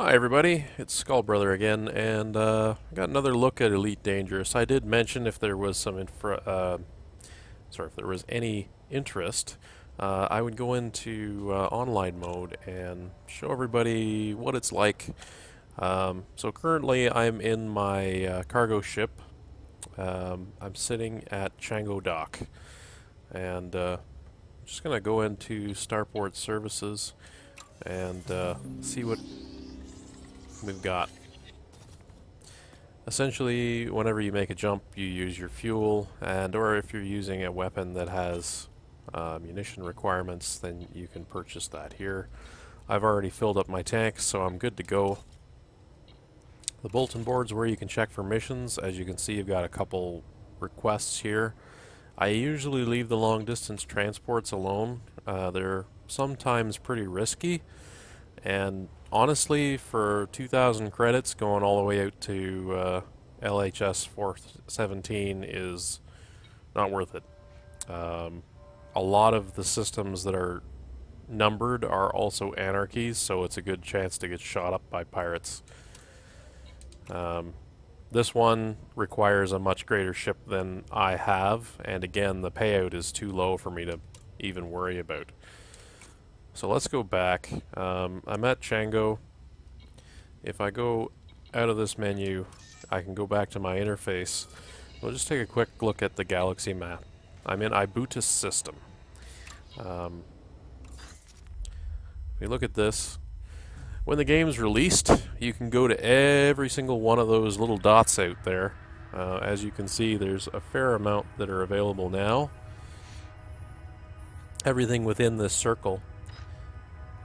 Hi everybody, it's SkullBrother again, and got another look at Elite Dangerous. I did mention if there was if there was any interest, I would go into online mode and show everybody what it's like. So currently I'm in my cargo ship. I'm sitting at Chango Dock, and I'm just gonna go into Starport Services and see what we've got. Essentially, whenever you make a jump, you use your fuel, and or if you're using a weapon that has munition requirements, then you can purchase that here. I've already filled up my tanks, so I'm good to go. The bulletin board's where you can check for missions. As you can see, you've got a couple requests here. I usually leave the long distance transports alone. They're sometimes pretty risky, and honestly, for 2,000 credits going all the way out to LHS 417 is not worth it. A lot of the systems that are numbered are also anarchies, so it's a good chance to get shot up by pirates. This one requires a much greater ship than I have, and again, the payout is too low for me to even worry about. So let's go back. I'm at Chango. If I go out of this menu, I can go back to my interface. We'll just take a quick look at the galaxy map. I'm in Ibutis system. If we look at this, when the game's released, you can go to every single one of those little dots out there. As you can see, there's a fair amount that are available now. Everything within this circle.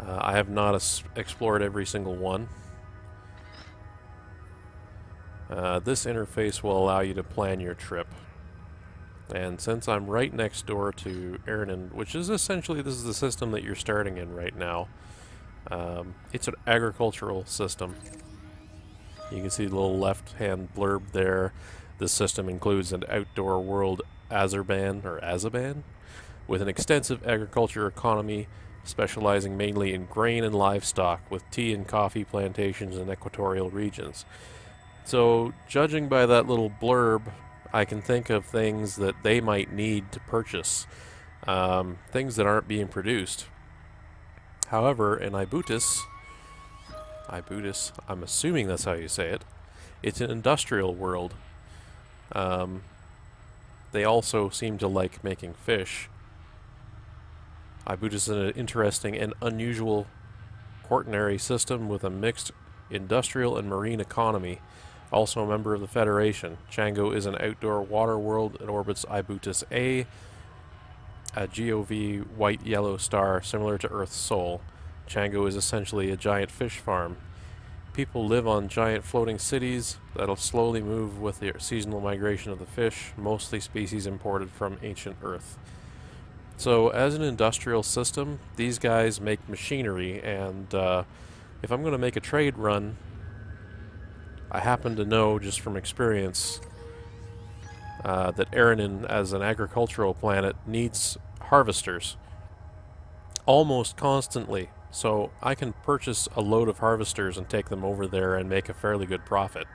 I have not explored every single one. This interface will allow you to plan your trip. And since I'm right next door to Ernan, which is essentially, this is the system that you're starting in right now. It's an agricultural system. You can see the little left-hand blurb there. This system includes an outdoor world Azaban, with an extensive agriculture economy specializing mainly in grain and livestock, with tea and coffee plantations in equatorial regions. So, judging by that little blurb, I can think of things that they might need to purchase, things that aren't being produced. However, in Ibutis, I'm assuming that's how you say it, it's an industrial world. They also seem to like making fish. Ibutis is an interesting and unusual quaternary system with a mixed industrial and marine economy. Also a member of the Federation, Chango is an outdoor water world that orbits Ibutis A, a GOV white-yellow star similar to Earth's Sol. Chango is essentially a giant fish farm. People live on giant floating cities that'll slowly move with the seasonal migration of the fish, mostly species imported from ancient Earth. So as an industrial system, these guys make machinery, and if I'm going to make a trade run, I happen to know just from experience that Ernan, as an agricultural planet, needs harvesters almost constantly. So I can purchase a load of harvesters and take them over there and make a fairly good profit.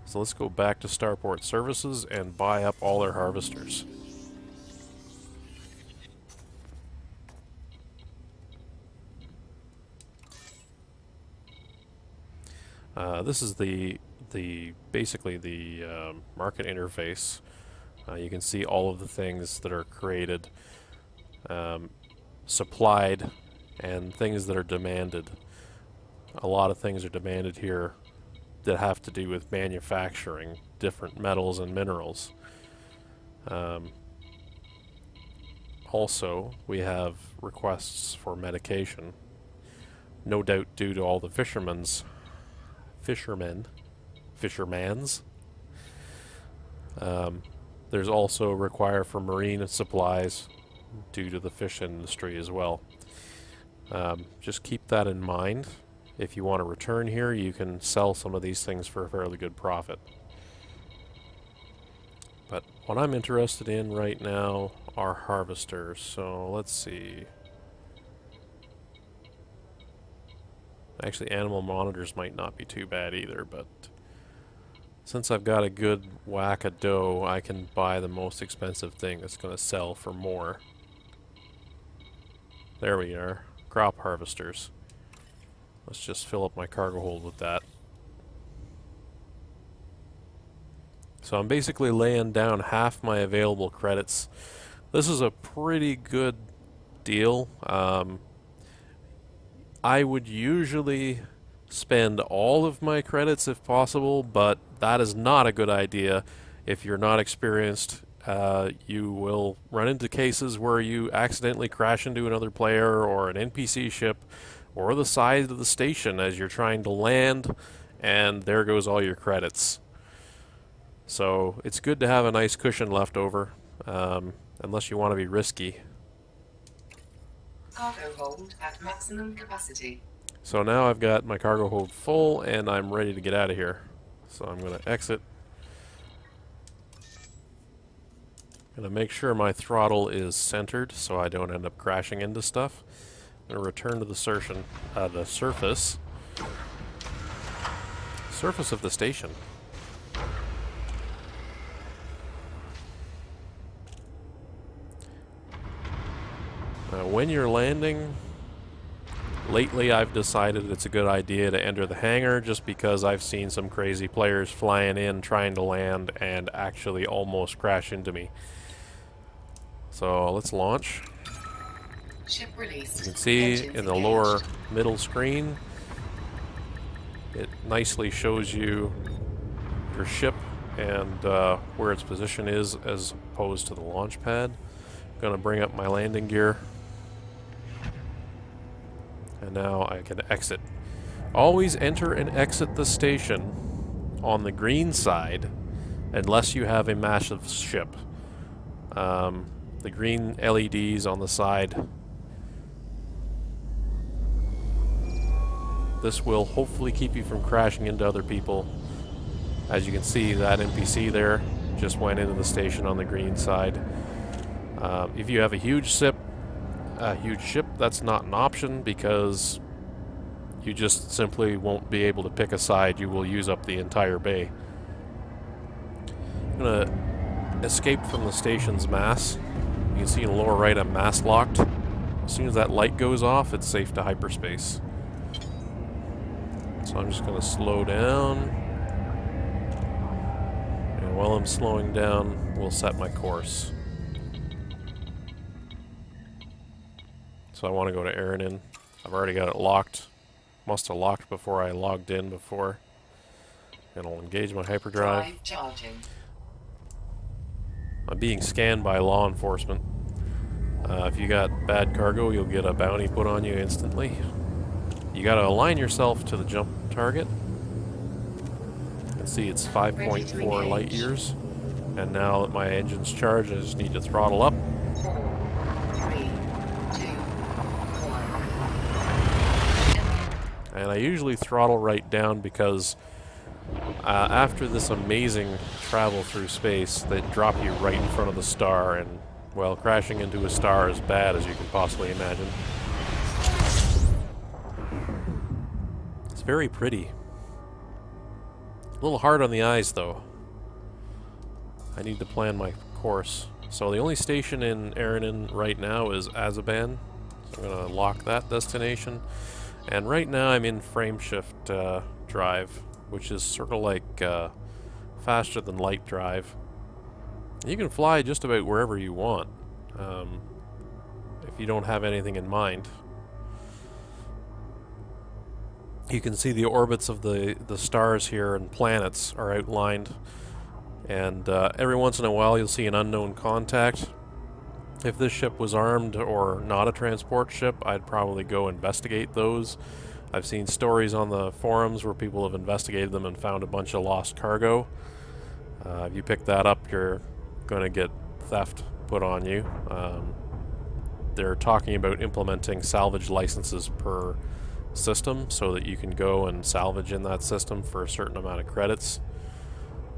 So let's go back to Starport Services and buy up all their harvesters. This is basically the market interface. You can see all of the things that are created, supplied, and things that are demanded. A lot of things are demanded here that have to do with manufacturing different metals and minerals. Also, we have requests for medication, no doubt due to all the fishermans. There's also a require for marine supplies due to the fish industry as well. Just keep that in mind. If you want to return here, you can sell some of these things for a fairly good profit. But what I'm interested in right now are harvesters. So let's see. Actually, animal monitors might not be too bad either, but since I've got a good whack of dough, I can buy the most expensive thing that's going to sell for more. There we are. Crop harvesters. Let's just fill up my cargo hold with that. So I'm basically laying down half my available credits. This is a pretty good deal. I would usually spend all of my credits if possible, but that is not a good idea. If you're not experienced, you will run into cases where you accidentally crash into another player or an NPC ship or the side of the station as you're trying to land, and there goes all your credits. So it's good to have a nice cushion left over, unless you want to be risky. Cargo hold at maximum capacity. So now I've got my cargo hold full and I'm ready to get out of here. So I'm going to exit. Going to make sure my throttle is centered so I don't end up crashing into stuff. I'm going to return to the surface of the station. When you're landing, lately I've decided it's a good idea to enter the hangar just because I've seen some crazy players flying in trying to land and actually almost crash into me. So let's launch. Ship released. You can see Engines in the engaged. lower middle screen, it nicely shows you your ship and where its position is as opposed to the launch pad. I'm going to bring up my landing gear. And now I can exit. Always enter and exit the station on the green side unless you have a massive ship. The green LEDs on the side. This will hopefully keep you from crashing into other people. As you can see, that NPC there just went into the station on the green side. If you have a huge ship, that's not an option because you just simply won't be able to pick a side. You will use up the entire bay. I'm going to escape from the station's mass. You can see in the lower right I'm mass locked. As soon as that light goes off, it's safe to hyperspace. So I'm just going to slow down. And while I'm slowing down, we'll set my course. So I want to go to Aranin. I've already got it locked. Must have locked before I logged in before. And I'll engage my hyperdrive. Drive charging. I'm being scanned by law enforcement. If you got bad cargo, you'll get a bounty put on you instantly. You got to align yourself to the jump target. You can see it's 5.4 light years. And now that my engine's charged, I just need to throttle up. 4, 3, 2, 1. And I usually throttle right down because after this amazing travel through space, they drop you right in front of the star, and, well, crashing into a star is bad as you can possibly imagine. It's very pretty. A little hard on the eyes, though. I need to plan my course. So the only station in Aranin right now is Azaban. So I'm going to lock that destination. And right now I'm in frameshift drive, which is sort of like faster than light drive. You can fly just about wherever you want if you don't have anything in mind. You can see the orbits of the stars here and planets are outlined, and every once in a while you'll see an unknown contact. If this ship was armed or not a transport ship, I'd probably go investigate those. I've seen stories on the forums where people have investigated them and found a bunch of lost cargo. If you pick that up, you're going to get theft put on you. They're talking about implementing salvage licenses per system so that you can go and salvage in that system for a certain amount of credits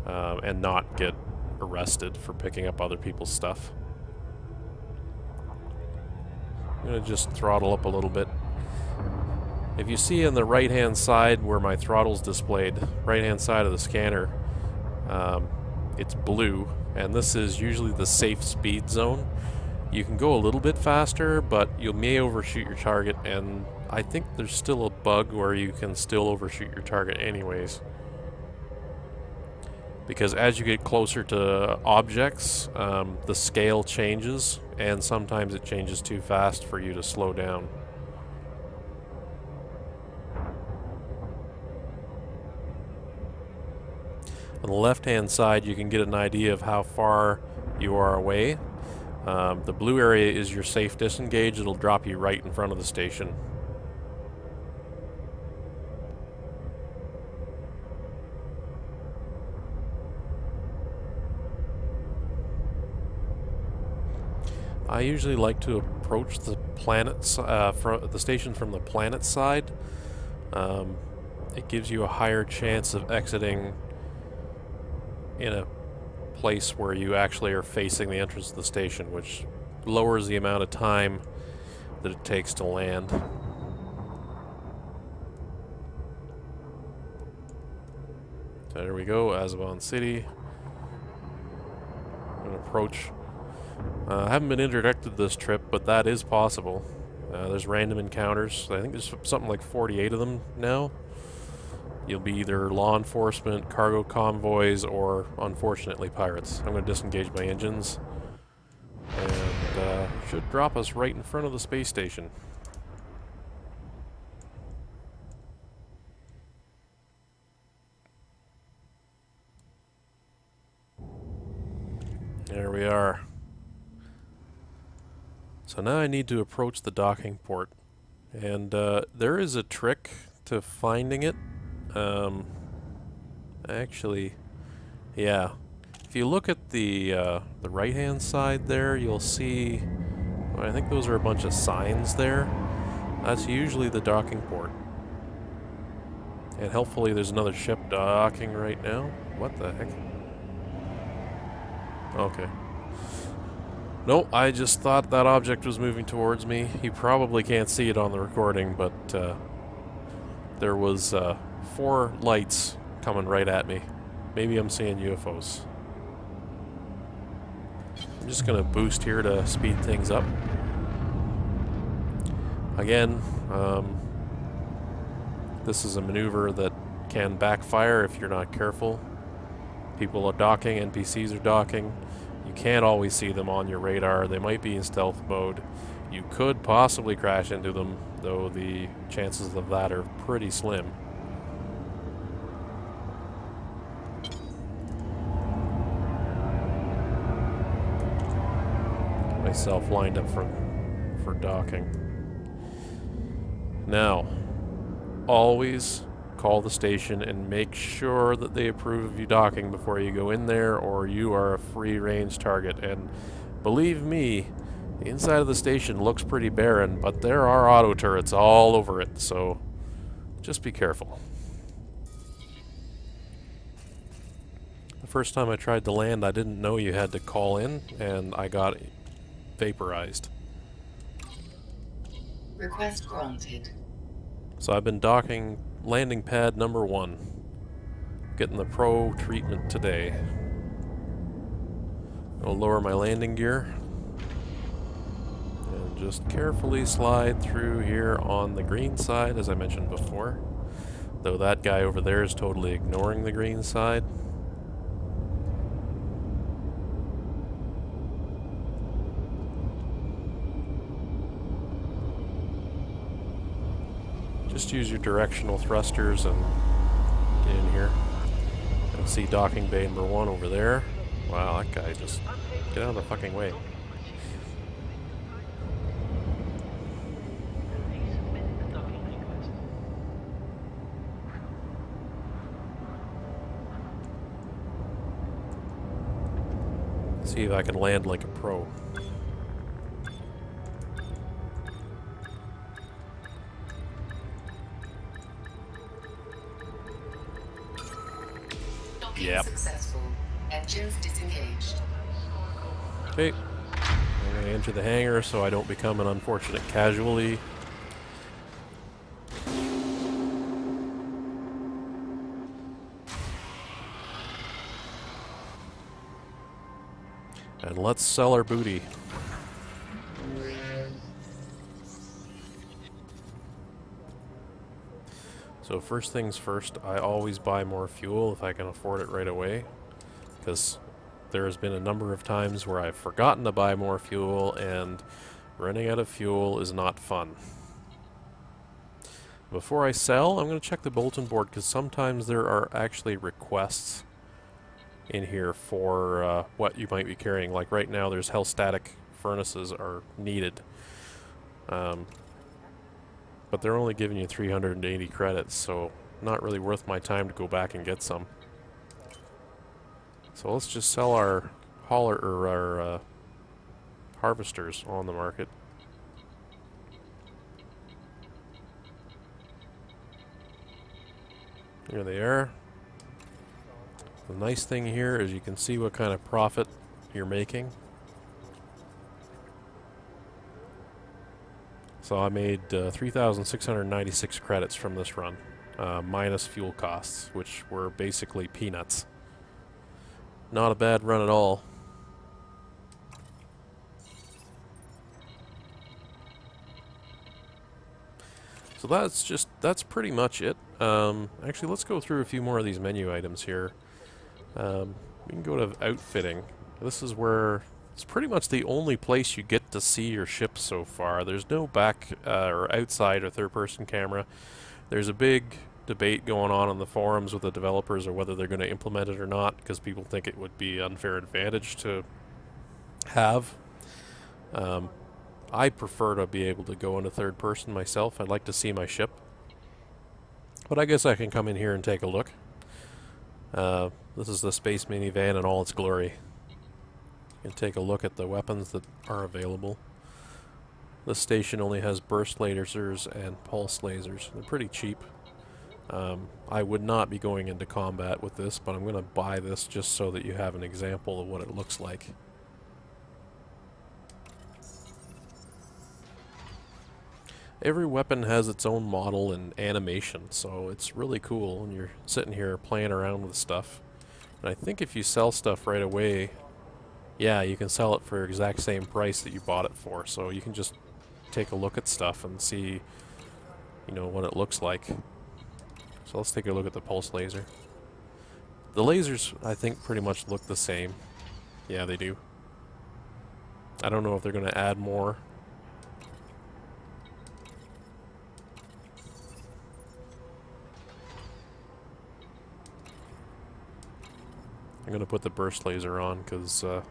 and not get arrested for picking up other people's stuff. I'm going to just throttle up a little bit. If you see on the right-hand side where my throttle's displayed, right-hand side of the scanner, it's blue, and this is usually the safe speed zone. You can go a little bit faster, but you may overshoot your target, and I think there's still a bug where you can still overshoot your target anyways. Because as you get closer to objects, the scale changes, and sometimes it changes too fast for you to slow down. On the left-hand side, you can get an idea of how far you are away. The blue area is your safe disengage. It'll drop you right in front of the station. I usually like to approach the planets, from the station from the planet side. It gives you a higher chance of exiting in a place where you actually are facing the entrance of the station, which lowers the amount of time that it takes to land. So there we go, Azabon City. I'm going to approach. I haven't been introduced this trip, but that is possible. There's random encounters. I think there's something like 48 of them now. You'll be either law enforcement, cargo convoys, or, unfortunately, pirates. I'm going to disengage my engines. And should drop us right in front of the space station. There we are. So now I need to approach the docking port. And there is a trick to finding it. Actually, yeah. If you look at the right-hand side there, you'll see, well, I think those are a bunch of signs there. That's usually the docking port. And helpfully there's another ship docking right now. What the heck? Okay. No, I just thought that object was moving towards me. You probably can't see it on the recording, but there was 4 lights coming right at me. Maybe I'm seeing UFOs. I'm just going to boost here to speed things up. Again, this is a maneuver that can backfire if you're not careful. People are docking, NPCs are docking. You can't always see them on your radar. They might be in stealth mode. You could possibly crash into them, though the chances of that are pretty slim. Myself lined up for docking. Now, always call the station and make sure that they approve of you docking before you go in there, or you are a free range target. And believe me, the inside of the station looks pretty barren, but there are auto turrets all over it, so just be careful. The first time I tried to land, I didn't know you had to call in, and I got vaporized. Request granted. So I've been docking landing pad number 1. Getting the pro treatment today. I'll lower my landing gear. And just carefully slide through here on the green side, as I mentioned before. Though that guy over there is totally ignoring the green side. Just use your directional thrusters and get in here. You'll see docking bay number 1 over there. Wow, that guy just... get out of the fucking way. See if I can land like a pro. Yep. Successful. Engines disengaged. Okay. I'm going to enter the hangar so I don't become an unfortunate casualty. And let's sell our booty. So first things first, I always buy more fuel if I can afford it right away, because there has been a number of times where I've forgotten to buy more fuel, and running out of fuel is not fun. Before I sell, I'm going to check the bulletin board, because sometimes there are actually requests in here for what you might be carrying. Like right now, there's hell-static furnaces are needed. But they're only giving you 380 credits, so not really worth my time to go back and get some. So let's just sell our hauler or our harvesters on the market. Here they are. The nice thing here is you can see what kind of profit you're making. So I made 3,696 credits from this run, minus fuel costs, which were basically peanuts. Not a bad run at all. So that's pretty much it. Actually, let's go through a few more of these menu items here. We can go to outfitting. This is where it's pretty much the only place you get to see your ship so far. There's no back or outside or third-person camera. There's a big debate going on the forums with the developers or whether they're going to implement it or not, because people think it would be an unfair advantage to have. I prefer to be able to go into third person myself. I'd like to see my ship. But I guess I can come in here and take a look. This is the Space Minivan in all its glory. You can take a look at the weapons that are available. This station only has burst lasers and pulse lasers. They're pretty cheap. I would not be going into combat with this, but I'm going to buy this just so that you have an example of what it looks like. Every weapon has its own model and animation, so it's really cool when you're sitting here playing around with stuff. And I think if you sell stuff right away, yeah, you can sell it for the exact same price that you bought it for. So you can just take a look at stuff and see, you know, what it looks like. So let's take a look at the pulse laser. The lasers, I think, pretty much look the same. Yeah, they do. I don't know if they're going to add more. I'm going to put the burst laser on because, I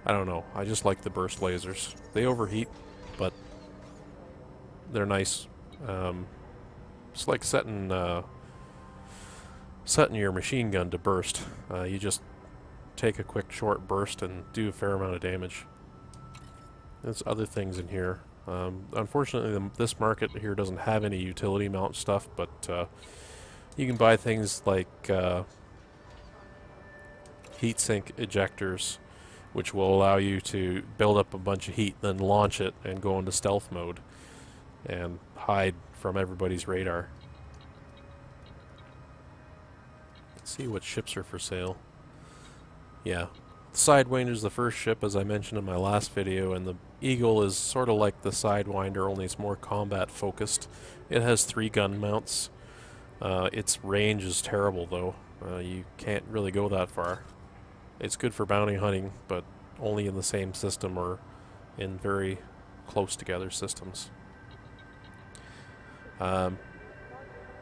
don't know, I just like the burst lasers. They overheat, but they're nice. It's like setting your machine gun to burst. You just take a quick short burst and do a fair amount of damage. There's other things in here. Unfortunately, this market here doesn't have any utility mount stuff, but you can buy things like heatsink ejectors, which will allow you to build up a bunch of heat, then launch it and go into stealth mode and hide from everybody's radar. Let's see what ships are for sale. Yeah, the Sidewinder is the first ship, as I mentioned in my last video, and the Eagle is sort of like the Sidewinder, only it's more combat focused. It has 3 gun mounts. Its range is terrible though. You can't really go that far. It's good for bounty hunting, but only in the same system or in very close together systems. One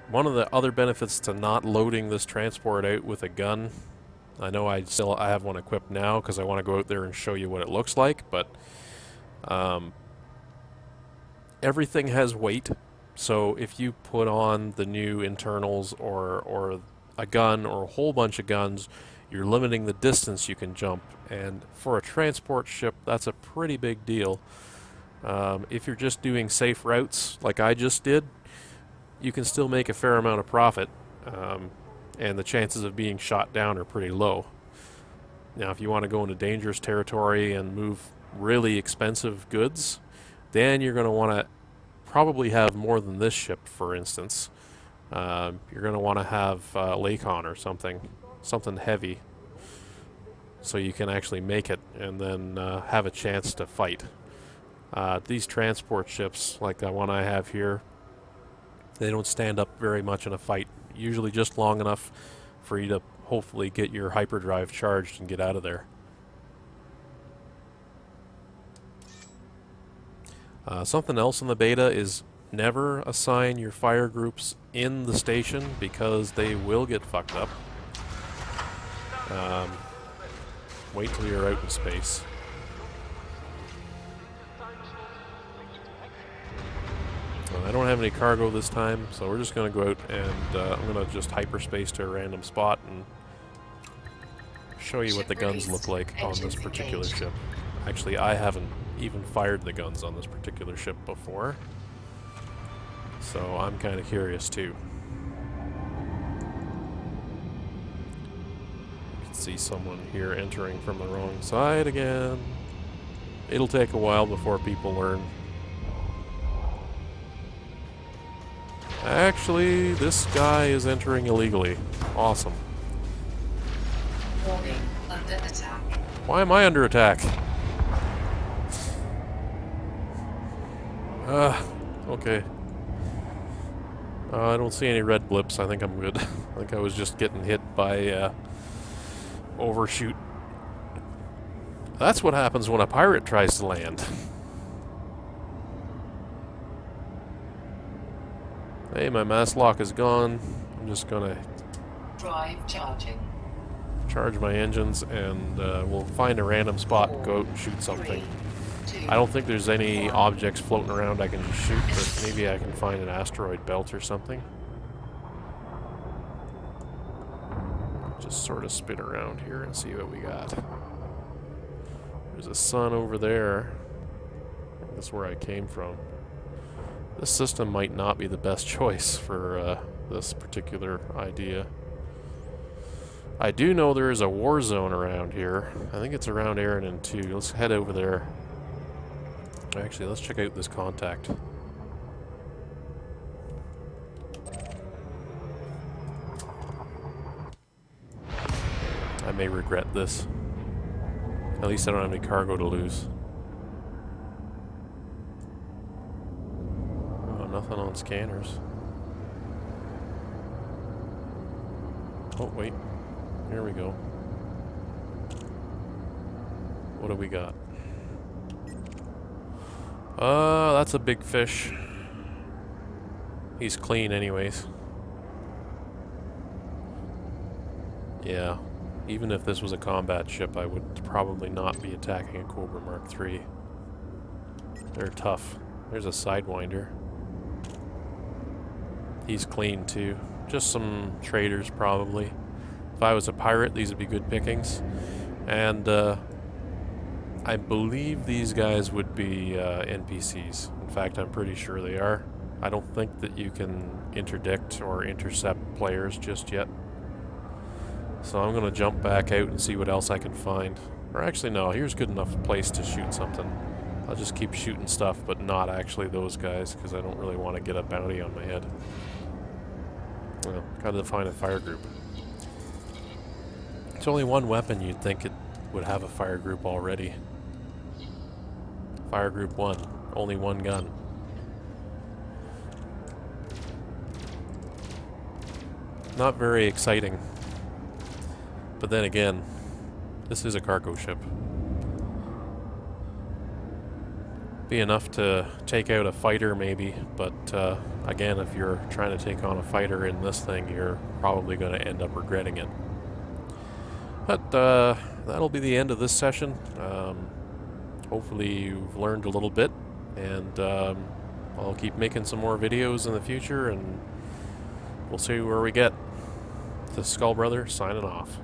of the other benefits to not loading this transport out with a gun, I know I have one equipped now because I want to go out there and show you what it looks like, but everything has weight. So if you put on the new internals or a gun or a whole bunch of guns, you're limiting the distance you can jump, and for a transport ship that's a pretty big deal. If you're just doing safe routes like I just did, you can still make a fair amount of profit, and the chances of being shot down are pretty low. Now if you want to go into dangerous territory and move really expensive goods, then you're going to want to probably have more than this ship, for instance. You're going to want to have Lakon or something heavy. so you can actually make it and then have a chance to fight. These transport ships, like the one I have here, they don't stand up very much in a fight. Usually just long enough for you to hopefully get your hyperdrive charged and get out of there. Something else in the beta is never assign your fire groups in the station because they will get fucked up. Wait till you're out in space. I don't have any cargo this time, so we're just going to go out and I'm going to just hyperspace to a random spot and show you what the guns look like on this particular ship. Actually, I haven't even fired the guns on this particular ship before, so I'm kind of curious too. You can see someone here entering from the wrong side again. It'll take a while before people learn. Actually, this guy is entering illegally. Awesome. Warning, under attack. Why am I under attack? Okay. I don't see any red blips. I think I'm good. I think I was just getting hit by overshoot. That's what happens when a pirate tries to land. Hey, my mass lock is gone. I'm just gonna Drive charging. charge my engines and we'll find a random spot and go out and shoot something. 3, 2, I don't think there's any 1. objects floating around I can just shoot, but maybe I can find an asteroid belt or something. Just sort of spin around here and see what we got. There's a sun over there. That's where I came from. This system might not be the best choice for this particular idea. I do know there is a war zone around here. I think it's around Aranon 2. Let's head over there. Actually, let's check out this contact. I may regret this. At least I don't have any cargo to lose. Oh, nothing on scanners. Oh, wait. Here we go. What do we got? That's a big fish. He's clean anyways. Yeah. Even if this was a combat ship, I would probably not be attacking a Cobra Mark III. They're tough. There's a Sidewinder. He's clean too. Just some traders probably. If I was a pirate, these would be good pickings. And I believe these guys would be NPCs. In fact, I'm pretty sure they are. I don't think that you can interdict or intercept players just yet. So I'm going to jump back out and see what else I can find. Or actually, no, here's good enough place to shoot something. I'll just keep shooting stuff, but not actually those guys, because I don't really want to get a bounty on my head. Well, gotta define a fire group. It's only one weapon, you'd think it would have a fire group already. Fire group 1, only one gun. Not very exciting. But then again, this is a cargo ship. Be enough to take out a fighter maybe, but again, if you're trying to take on a fighter in this thing, you're probably going to end up regretting it. But that'll be the end of this session. Hopefully you've learned a little bit, and I'll keep making some more videos in the future, and we'll see where we get. This is SkullBrother signing off.